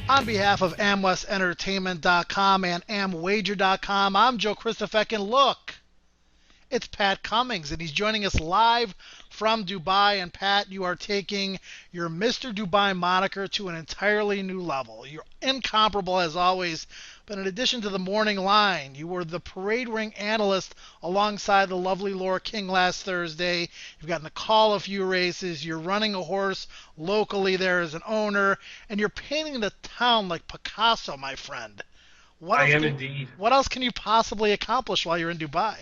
On behalf of AmWestEntertainment.com and AmWager.com, I'm Joe Christofek, and look, it's Pat Cummings, and he's joining us live from Dubai. And Pat, you are taking your Mr. Dubai moniker to an entirely new level. You're incomparable as always, but in addition to the morning line, you were the parade ring analyst alongside the lovely Laura King last Thursday. You've gotten to call a few races. You're running a horse locally there as an owner, and you're painting the town like Picasso, my friend. What I else am can, indeed. what else can you possibly accomplish while you're in Dubai?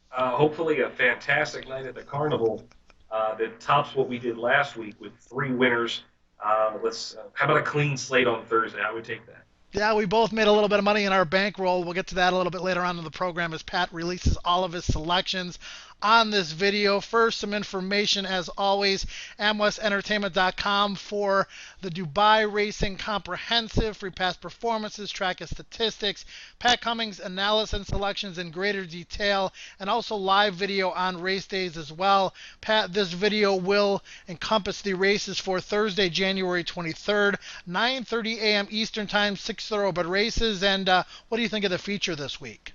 Hopefully, a fantastic night at the Carnival that tops what we did last week with three winners. How about a clean slate on Thursday? I would take that. Yeah, we both made a little bit of money in our bankroll. We'll get to that a little bit later on in the program as Pat releases all of his selections on this video. First, some information as always, AmWestEntertainment.com for the Dubai Racing Comprehensive, free past performances, track and statistics, Pat Cummings analysis and selections in greater detail, and also live video on race days as well. Pat, this video will encompass the races for Thursday, January 23rd, 9:30 a.m. Eastern Time, 6 thoroughbred races. And what do you think of the feature this week?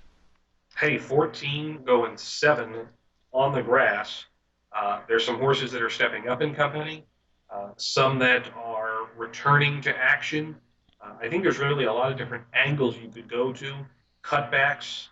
Hey, 14 going 7 on the grass. There's some horses that are stepping up in company, some that are returning to action. I think there's really a lot of different angles you could go to, cutbacks,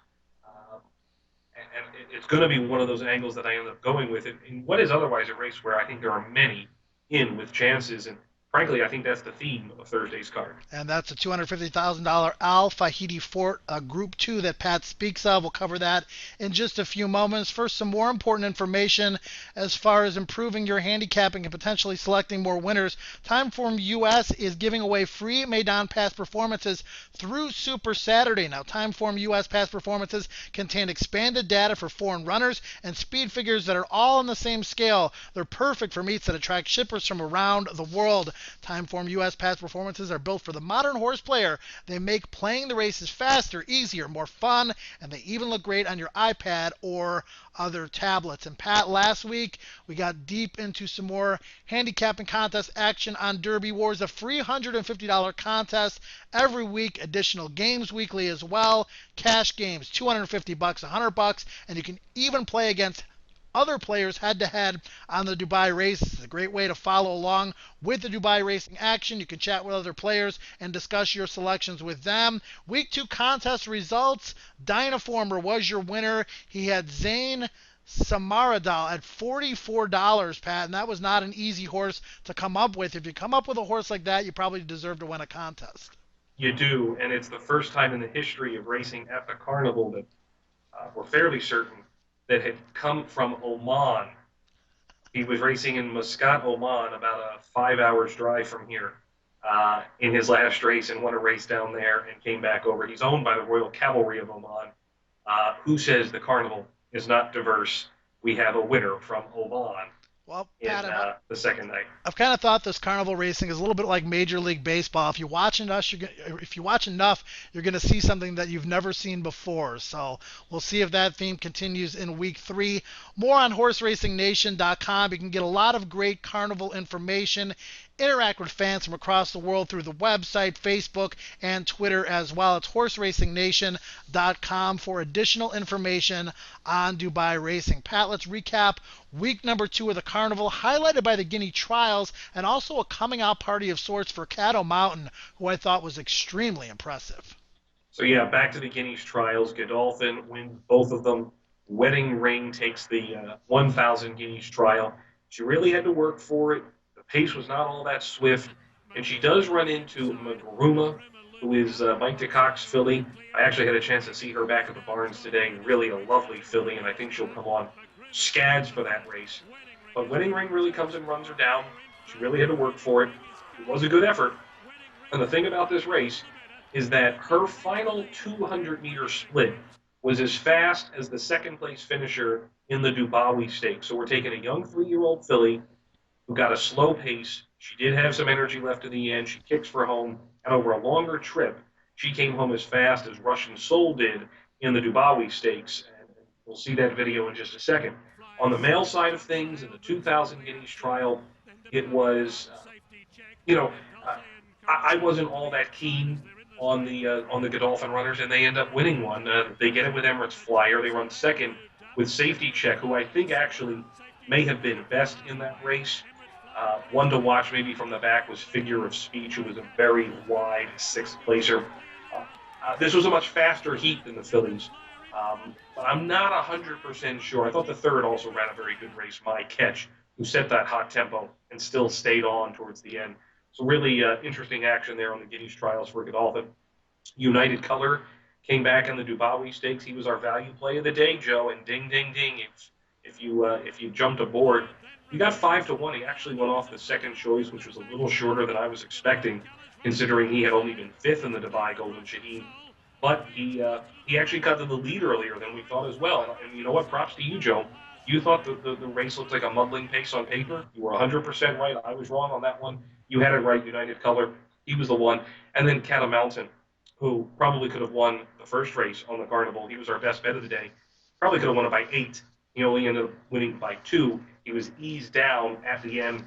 and it's going to be one of those angles that I end up going with in what is otherwise a race where I think there are many in with chances. And frankly, I think that's the theme of Thursday's card. And that's a $250,000 Al Fahidi Fort Group 2 that Pat speaks of. We'll cover that in just a few moments. First, some more important information as far as improving your handicapping and potentially selecting more winners. Timeform US is giving away free Maidan Pass performances through Super Saturday. Now, Timeform US Pass performances contain expanded data for foreign runners and speed figures that are all on the same scale. They're perfect for meets that attract shippers from around the world. Timeform US Pass performances are built for the modern horse player. They make playing the races faster, easier, more fun, and they even look great on your iPad or other tablets. And Pat, last week we got deep into some more handicapping contest action on Derby Wars, a free $150 contest every week, additional games weekly as well, cash games, $250, $100, and you can even play against other players head-to-head on the Dubai races. It's a great way to follow along with the Dubai racing action. You can chat with other players and discuss your selections with them. Week 2 contest results. Dynaformer was your winner. He had Zayn Samaradal at $44, Pat, and that was not an easy horse to come up with. If you come up with a horse like that, you probably deserve to win a contest. You do, and it's the first time in the history of racing at the Carnival that we're fairly certain that had come from Oman. He was racing in Muscat, Oman, about a 5 hours drive from here, in his last race, and won a race down there and came back over. He's owned by the Royal Cavalry of Oman. Who says the Carnival is not diverse? We have a winner from Oman Well, in Pat, the second night. I've kind of thought this carnival racing is a little bit like Major League Baseball. If you watch enough, you're going to see something that you've never seen before. So we'll see if that theme continues in week 3. More on HorseRacingNation.com. You can get a lot of great carnival information. Interact with fans from across the world through the website, Facebook, and Twitter as well. It's HorseRacingNation.com for additional information on Dubai racing. Pat, let's recap week number 2 of the Carnival, highlighted by the Guinea Trials and also a coming out party of sorts for Caddo Mountain, who I thought was extremely impressive. So yeah, back to the Guineas Trials. Godolphin wins both of them. Wedding Ring takes the 1,000 Guineas Trial. She really had to work for it. The pace was not all that swift, and she does run into Magruma, who is Mike DeCock's filly. I actually had a chance to see her back at the barns today. Really a lovely filly, and I think she'll come on scads for that race. But Wedding Ring really comes and runs her down. She really had to work for it. It was a good effort. And the thing about this race is that her final 200-meter split was as fast as the second-place finisher in the Dubawi Stakes. So we're taking a young 3-year-old filly who got a slow pace. She did have some energy left in the end. She kicks for home. And over a longer trip, she came home as fast as Russian Soul did in the Dubawi Stakes. And we'll see that video in just a second. On the male side of things, in the 2,000 Guineas Trial, it was, I wasn't all that keen on the Godolphin runners, and they end up winning one. They get it with Emirates Flyer. They run second with Safety Check, who I think actually may have been best in that race. One to watch maybe from the back was Figure of Speech, who was a very wide sixth placer. This was a much faster heat than the fillies, but I'm not 100% sure. I thought the third also ran a very good race, My Catch, who set that hot tempo and still stayed on towards the end. So really interesting action there on the Guineas trials for Godolphin. United Color came back in the Dubawi Stakes. He was our value play of the day, Joe. And ding, ding, ding. If you jumped aboard, you got 5 to 1. He actually went off the second choice, which was a little shorter than I was expecting, considering he had only been fifth in the Dubai Golden Shaheen. But he actually cut to the lead earlier than we thought as well. And you know what? Props to you, Joe. You thought the race looked like a muddling pace on paper. You were 100% right. I was wrong on that one. You had it right. United Color. He was the one. And then Catamount, who probably could have won the first race on the Carnival. He was our best bet of the day. Probably could have won it by 8. He only ended up winning by 2. He was eased down at the end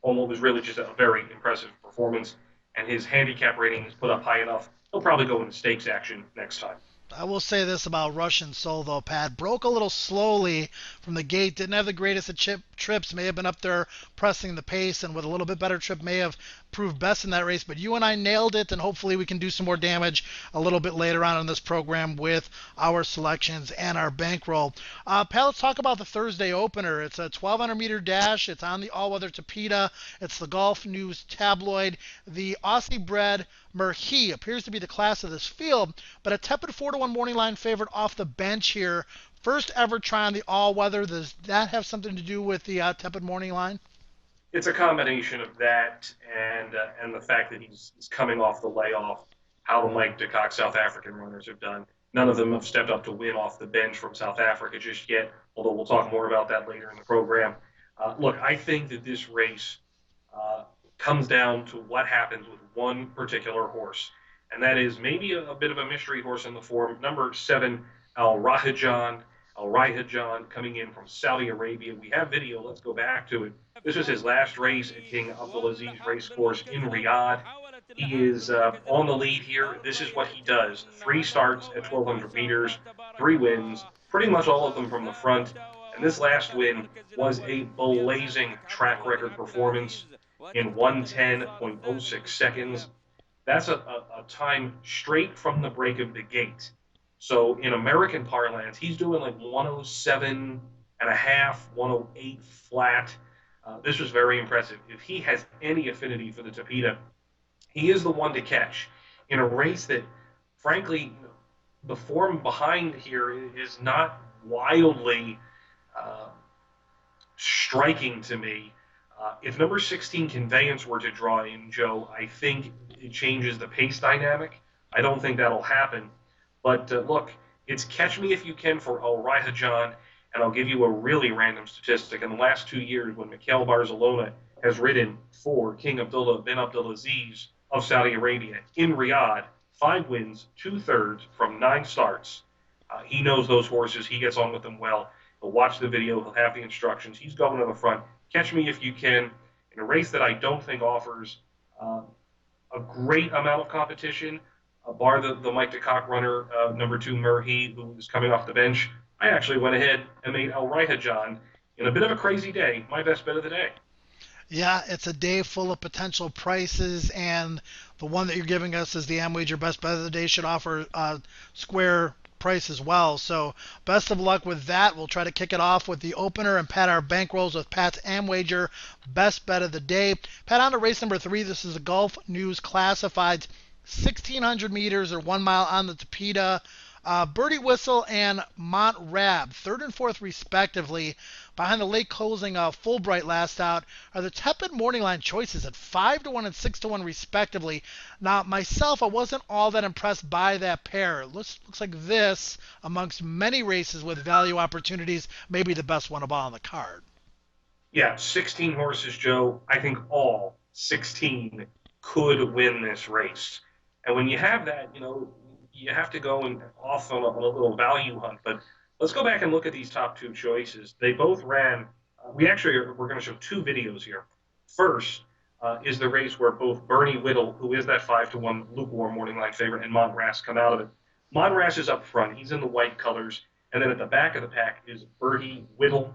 on what was really just a very impressive performance. And his handicap rating is put up high enough. He'll probably go into stakes action next time. I will say this about Russian Soul, though, Pat. Broke a little slowly from the gate. Didn't have the greatest of trips. May have been up there pressing the pace, and with a little bit better trip, may have proved best in that race. But you and I nailed it, and hopefully we can do some more damage a little bit later on in this program with our selections and our bankroll. Pat, let's talk about the Thursday opener. It's a 1,200-meter dash. It's on the all-weather Tapeta. It's the Golf News tabloid. The Aussie-bred Merhi appears to be the class of this field, but a tepid 4-to-1 morning line favorite off the bench here. First ever try on the all-weather. Does that have something to do with the tepid morning line? It's a combination of that and the fact that he's coming off the layoff. How the Mike DeCock South African runners have done. None of them have stepped up to win off the bench from South Africa just yet. Although we'll talk more about that later in the program. Look, I think that this race comes down to what happens with one particular horse, and that is maybe a bit of a mystery horse in the form number 7, Al Rahajan. Al Rahajan coming in from Saudi Arabia. We have video. Let's go back to it. This was his last race at King Abdulaziz Racecourse in Riyadh. He is on the lead here. This is what he does. 3 starts at 1,200 meters, 3 wins, pretty much all of them from the front. And this last win was a blazing track record performance in 1:10.06 seconds. That's a time straight from the break of the gate. So in American parlance, he's doing like 107 and a half, 108 flat. This was very impressive. If he has any affinity for the Tapeta, he is the one to catch in a race that, frankly, the form behind here is not wildly striking to me. If number 16 Conveyance were to draw in, Joe, I think it changes the pace dynamic. I don't think that'll happen. But look, it's catch me if you can for Al Rahajan, and I'll give you a really random statistic. In the last 2 years, when Mikel Barzalona has ridden for King Abdullah bin Abdulaziz of Saudi Arabia in Riyadh, 5 wins, 2/3 from 9 starts. He knows those horses. He gets on with them well. He'll watch the video. He'll have the instructions. He's going to the front. Catch me if you can in a race that I don't think offers a great amount of competition, bar the Mike DeCock runner, number 2 Merhi, who is coming off the bench. I actually went ahead and made Al Rahajan in a bit of a crazy day my best bet of the day. Yeah, it's a day full of potential prices, and the one that you're giving us is the Amwager Best Bet of the Day. Should offer a square price as well. So best of luck with that. We'll try to kick it off with the opener and pat our bankrolls with Pat's Amwager Best Bet of the Day. Pat, on to race number 3. This is a Golf News Classified 1,600 meters or 1 mile on the Tapeta. Birdie Whistle and Mont Rab, 3rd and 4th respectively, behind the late closing Fulbright last out, are the tepid morning line choices at 5-to-1 and 6-to-1 respectively. Now, myself, I wasn't all that impressed by that pair. Looks like this, amongst many races with value opportunities, may be the best one of all on the card. Yeah, 16 horses, Joe. I think all 16 could win this race. And when you have that, you have to go and off on a little value hunt. But let's go back and look at these top 2 choices. They both ran. We're going to show 2 videos here. First, is the race where both Bernie Whittle, who is that 5-1 lukewarm morning line favorite, and Montrass come out of it. Montrass is up front. He's in the white colors. And then at the back of the pack is Bertie Whittle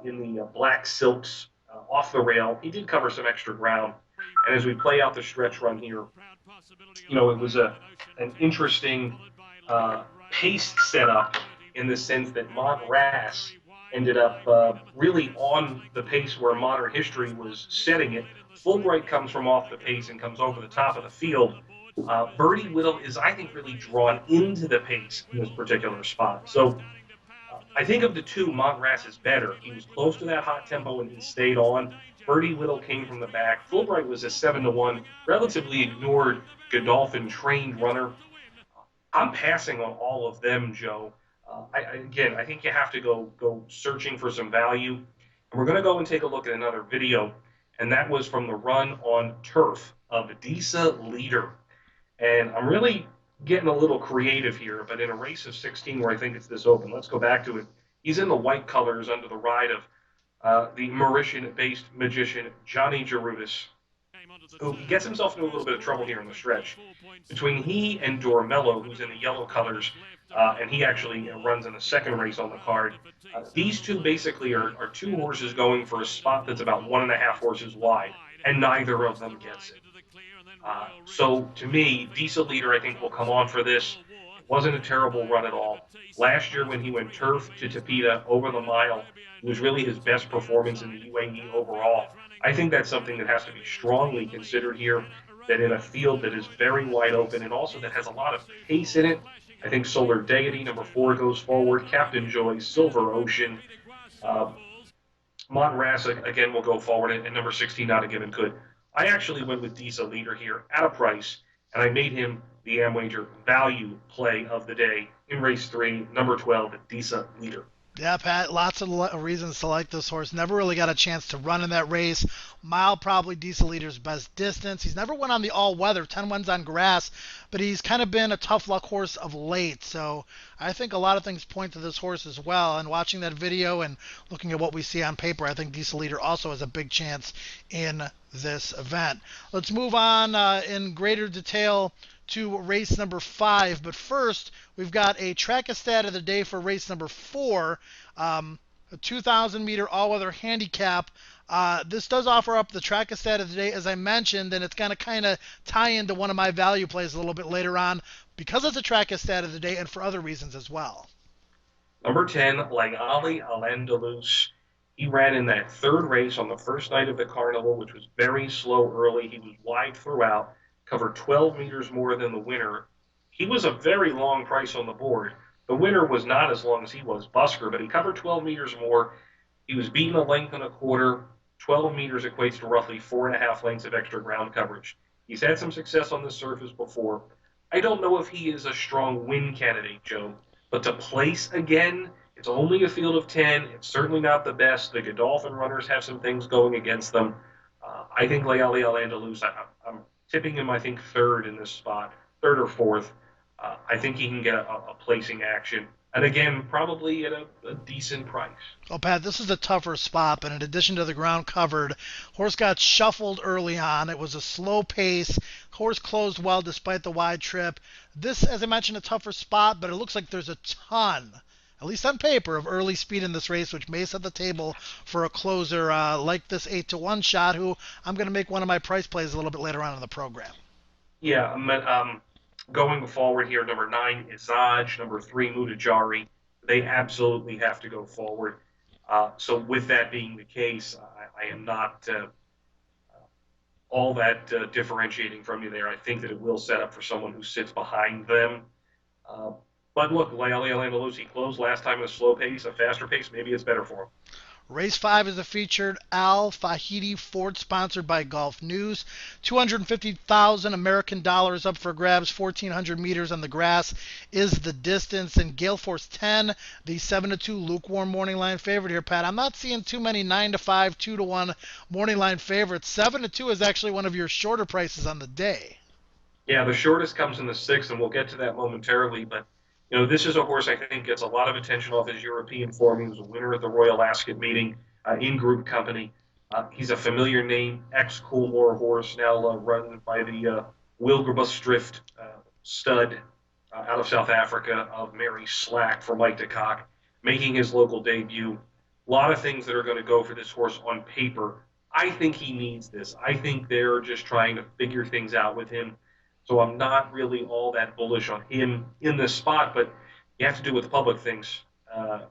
in the black silks off the rail. He did cover some extra ground. And as we play out the stretch run here, it was an interesting pace setup in the sense that Montrass ended up really on the pace where modern history was setting it. Fulbright comes from off the pace and comes over the top of the field. Bertie Whittle is, I think, really drawn into the pace in this particular spot. So I think of the two, Montrass is better. He was close to that hot tempo and he stayed on. Bertie Whittle came from the back. Fulbright was a 7-1, relatively ignored Godolphin trained runner. I'm passing on all of them, Joe. Again, I think you have to go searching for some value. And we're going to go and take a look at another video, and that was from the run on turf of Disa Leader. And I'm really getting a little creative here, but in a race of 16 where I think it's this open, let's go back to it. He's in the white colors under the ride of the Mauritian-based magician Johnny Gerudis, who he gets himself into a little bit of trouble here in the stretch. Between he and Dormello, who's in the yellow colors, and he actually runs in the second race on the card, these two basically are two horses going for a spot that's about 1.5 horses wide, and neither of them gets it. So to me, Diesel Leader, I think, will come on for this. It wasn't a terrible run at all. Last year when he went turf to Tapeta over the mile, it was really his best performance in the UAE overall. I think that's something that has to be strongly considered here, that in a field that is very wide open and also that has a lot of pace in it, I think Solar Deity, number 4, goes forward. Captain Joy, Silver Ocean, Montrass, again, will go forward, and number 16, Not a Given Could. I actually went with Disa Leader here at a price, and I made him the Amwager value play of the day in race 3, number 12, Disa Leader. Yeah, Pat, lots of reasons to like this horse. Never really got a chance to run in that race. Mile probably Diesel Leader's best distance. He's never won on the all-weather, 10 wins on grass, but he's kind of been a tough luck horse of late. So I think a lot of things point to this horse as well. And watching that video and looking at what we see on paper, I think Diesel Leader also has a big chance in this event. Let's move on in greater detail to race number 5. But first, we've got a track stat of the day for race number 4, a 2,000 meter all-weather handicap. This does offer up the track stat of the day, as I mentioned, and it's going to kind of tie into one of my value plays a little bit later on because it's a track stat of the day and for other reasons as well. Number 10, Layali Al-Andalus. He ran in that third race on the first night of the Carnival, which was very slow early. He was wide throughout, covered 12 meters more than the winner. He was a very long price on the board. The winner was not as long as he was, Busker, but he covered 12 meters more. He was beaten a length and a quarter. 12 meters equates to roughly 4.5 lengths of extra ground coverage. He's had some success on this surface before. I don't know if he is a strong win candidate, Joe, but to place again, it's only a field of 10. It's certainly not the best. The Godolphin runners have some things going against them. I think Layali Al-Andalus, I'm tipping him, I think, third in this spot, third or fourth. I think he can get a placing action. And again, probably at a decent price. Oh, Pat, this is a tougher spot, but in addition to the ground covered, horse got shuffled early on. It was a slow pace. Horse closed well despite the wide trip. This, as I mentioned, a tougher spot, but it looks like there's a ton, at least on paper, of early speed in this race, which may set the table for a closer like this 8-1 shot, who I'm going to make one of my price plays a little bit later on in the program. Yeah, going forward here, number 9, Izaj, number 3, Mutajari. They absolutely have to go forward. So with that being the case, I am not all that differentiating from you there. I think that it will set up for someone who sits behind them. But look, Layali Al-Andalus, he closed last time at a slow pace, a faster pace. Maybe it's better for him. Race 5 is a featured Al Fahidi Ford, sponsored by Golf News. 250,000 American dollars up for grabs. 1,400 meters on the grass is the distance. And Gale Force 10, the 7-2 lukewarm morning line favorite here, Pat. I'm not seeing too many 9-5, 2-1 morning line favorites. 7-2 is actually one of your shorter prices on the day. Yeah, the shortest comes in the 6th, and we'll get to that momentarily. But this is a horse I think gets a lot of attention off his European form. He was a winner at the Royal Ascot meeting in group company. He's a familiar name, ex-Coolmore horse, now run by the Wilgerbus stud out of South Africa of Mary Slack for Mike DeCock, making his local debut. A lot of things that are going to go for this horse on paper. I think he needs this. I think they're just trying to figure things out with him. So I'm not really all that bullish on him in this spot, but you have to do what the public thinks uh,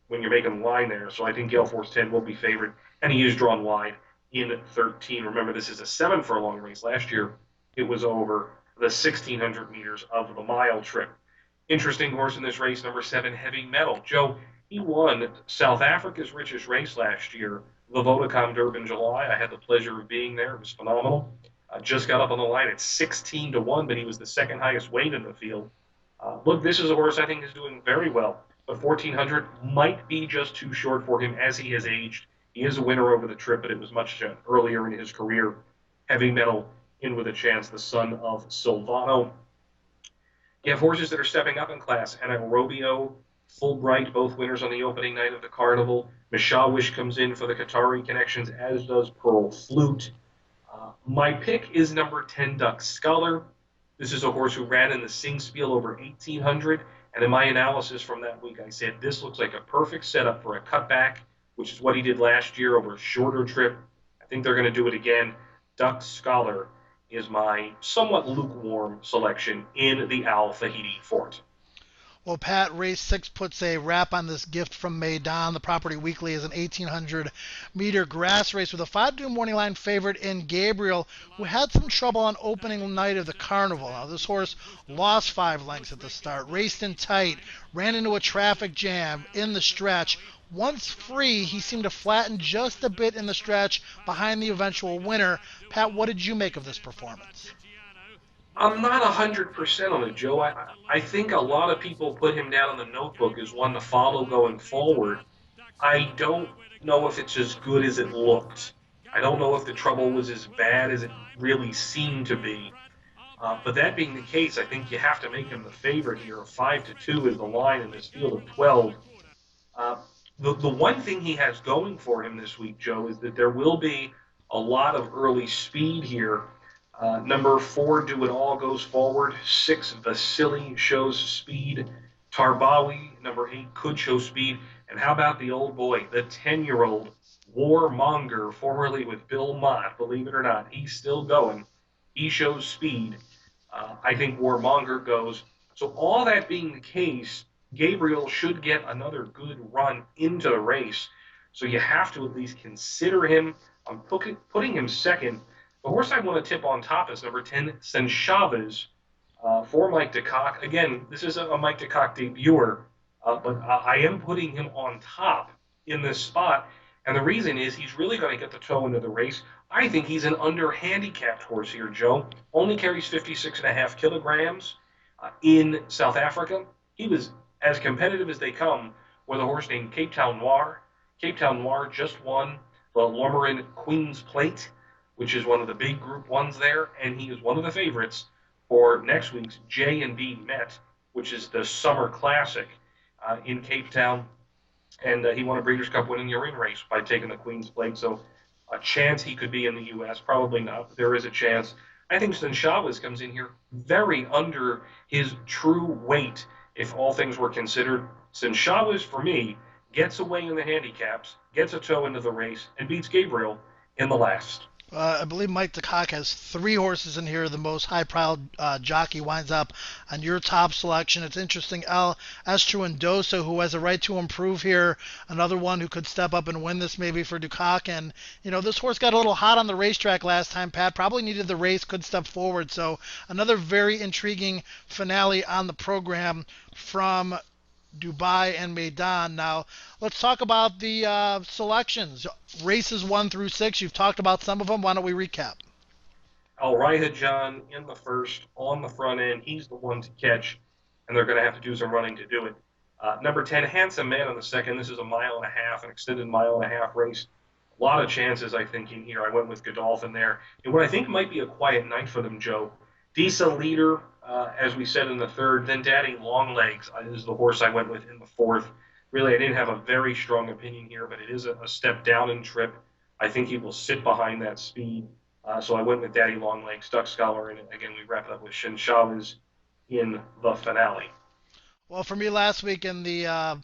when you're making the line there. So I think Gale Force 10 will be favored, and he is drawn wide in 13. Remember, this is a 7 furlong race. Last year, it was over the 1,600 meters of the mile trip. Interesting horse in this race, number 7, Heavy Metal. Joe, he won South Africa's richest race last year, the Vodacom Derby in July. I had the pleasure of being there. It was phenomenal. Just got up on the line at 16 to 1, but he was the second highest weight in the field. Look, this is a horse I think is doing very well, but 1,400 might be just too short for him as he has aged. He is a winner over the trip, but it was much earlier in his career. Heavy Metal in with a chance, the son of Silvano. You have horses that are stepping up in class. Anna Robio, Fulbright, both winners on the opening night of the Carnival. Mishawish comes in for the Qatari connections, as does Pearl Flute. My pick is number 10, Duck Scholar. This is a horse who ran in the Singspiel over 1,800. And in my analysis from that week, I said this looks like a perfect setup for a cutback, which is what he did last year over a shorter trip. I think they're going to do it again. Duck Scholar is my somewhat lukewarm selection in the Al Fahidi Fort. Well, Pat, race 6 puts a wrap on this gift from Maidan. The Property Weekly is an 1,800-meter grass race with a 5-2 morning line favorite in Gabriel, who had some trouble on opening night of the Carnival. Now, this horse lost 5 lengths at the start, raced in tight, ran into a traffic jam in the stretch. Once free, he seemed to flatten just a bit in the stretch behind the eventual winner. Pat, what did you make of this performance? I'm not 100% on it, Joe. I think a lot of people put him down in the notebook as one to follow going forward. I don't know if it's as good as it looked. I don't know if the trouble was as bad as it really seemed to be. But that being the case, I think you have to make him the favorite here. 5 to 2 is the line in this field of 12. Uh, the one thing he has going for him this week, Joe, is that there will be a lot of early speed here. Number 4, Do It All goes forward. 6, Vasily shows speed. Tarbawi, number 8, could show speed. And how about the old boy, the 10-year-old Warmonger, formerly with Bill Mott, believe it or not, he's still going. He shows speed. I think Warmonger goes. So all that being the case, Gabriel should get another good run into the race. So you have to at least consider him. I'm putting him second. The horse I want to tip on top is number 10, Senchavez, for Mike DeCock. Again, this is a Mike DeCock debuter, but I am putting him on top in this spot. And the reason is he's really going to get the toe into the race. I think he's an under-handicapped horse here, Joe. Only carries 56.5 kilograms in South Africa. He was as competitive as they come with a horse named Cape Town Noir. Cape Town Noir just won the Lomerin Queen's Plate, which is one of the big Group 1s there, and he is one of the favorites for next week's J&B Met, which is the Summer Classic in Cape Town. And he won a Breeders' Cup winning urine race by taking the Queen's Plate, so a chance he could be in the U.S., probably not, but there is a chance. I think Chavez comes in here very under his true weight, if all things were considered. Chavez, for me, gets away in the handicaps, gets a toe into the race, and beats Gabriel in the last. I believe Mike DeCock has 3 horses in here. The most high-profile jockey winds up on your top selection. It's interesting. El Estruendoso, who has a right to improve here, another one who could step up and win this maybe for DeCock. And, this horse got a little hot on the racetrack last time, Pat. Probably needed the race, could step forward. So another very intriguing finale on the program from Dubai and Maidan. Now, let's talk about the selections. Races 1 through 6. You've talked about some of them. Why don't we recap? Al John in the first, on the front end. He's the one to catch, and they're going to have to do some running to do it. Number 10, Handsome Man on the second. This is a mile and a half, an extended mile and a half race. A lot of chances, I think, in here. I went with Godolphin there. And what I think might be a quiet night for them, Joe. Disa Leader, as we said in the third. Then Daddy Longlegs is the horse I went with in the fourth. Really, I didn't have a very strong opinion here, but it is a step down in trip. I think he will sit behind that speed. So I went with Daddy Longlegs, Duck Scholar, and again we wrap it up with Shin Chavez in the finale. Well, for me last week in the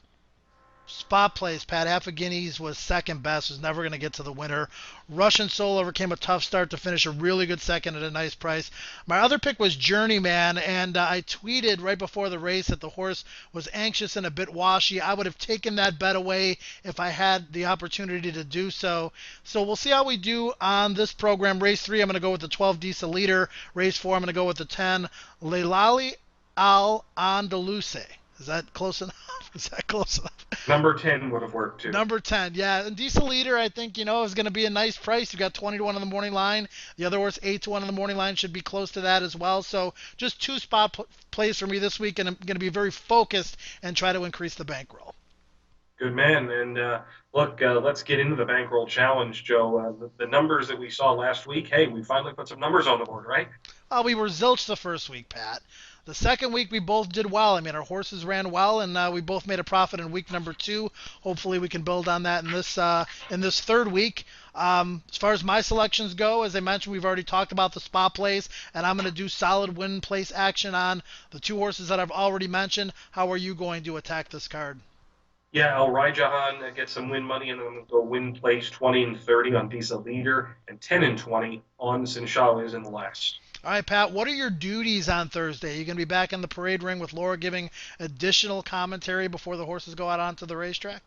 spot place, Pat, half a guineas was second best, was never going to get to the winner. Russian Soul overcame a tough start to finish a really good second at a nice price. My other pick was Journeyman, and I tweeted right before the race that the horse was anxious and a bit washy. I would have taken that bet away if I had the opportunity to do so. So we'll see how we do on this program. Race 3, I'm going to go with the 12 Diesel Leader. Race 4, I'm going to go with the 10 Leilali Al Andaluce. Is that close enough? Is that close enough? Number 10 would have worked too. Number 10, yeah. And Diesel Leader, I think, is going to be a nice price. You got 20 to 1 on the morning line. The other horse, 8 to 1 on the morning line, should be close to that as well. So just two spot plays for me this week, and I'm going to be very focused and try to increase the bankroll. Good man. And look, let's get into the bankroll challenge, Joe. The numbers that we saw last week, hey, we finally put some numbers on the board, right? We were zilch the first week, Pat. The second week we both did well. I mean, our horses ran well, and we both made a profit in week number 2. Hopefully, we can build on that in this third week. As far as my selections go, as I mentioned, we've already talked about the spot plays, and I'm going to do solid win place action on the two horses that I've already mentioned. How are you going to attack this card? Yeah, Al Raijahan gets some win money, and then I'm going to go win place 20 and 30 on Diesel Leader, and 10 and 20 on Sinshali's in the last. All right, Pat, what are your duties on Thursday? You going to be back in the parade ring with Laura giving additional commentary before the horses go out onto the racetrack?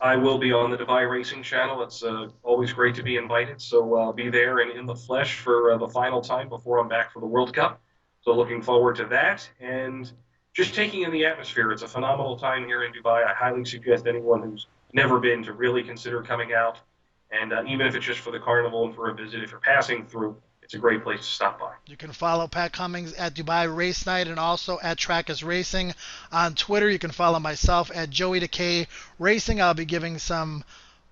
I will be on the Dubai Racing Channel. It's always great to be invited, so I'll be there and in the flesh for the final time before I'm back for the World Cup. So looking forward to that, and just taking in the atmosphere. It's a phenomenal time here in Dubai. I highly suggest anyone who's never been to really consider coming out, and even if it's just for the carnival and for a visit, if you're passing through, it's a great place to stop by. You can follow Pat Cummings at Dubai Race Night and also at Trackers Racing on Twitter. You can follow myself at Joey Decay Racing. I'll be giving some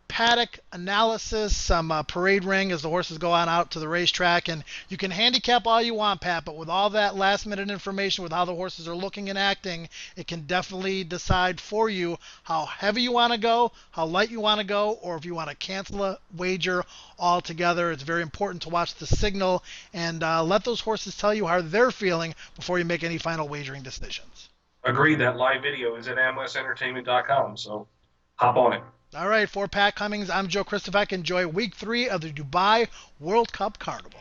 paddock analysis, some parade ring as the horses go on out to the racetrack. And you can handicap all you want, Pat, but with all that last minute information with how the horses are looking and acting, it can definitely decide for you how heavy you want to go, how light you want to go, or if you want to cancel a wager altogether. It's very important to watch the signal and let those horses tell you how they're feeling before you make any final wagering decisions. Agreed. That live video is at amlesentertainment.com, so hop on it. All right, for Pat Cummings, I'm Joe Christopher. Enjoy week 3 of the Dubai World Cup Carnival.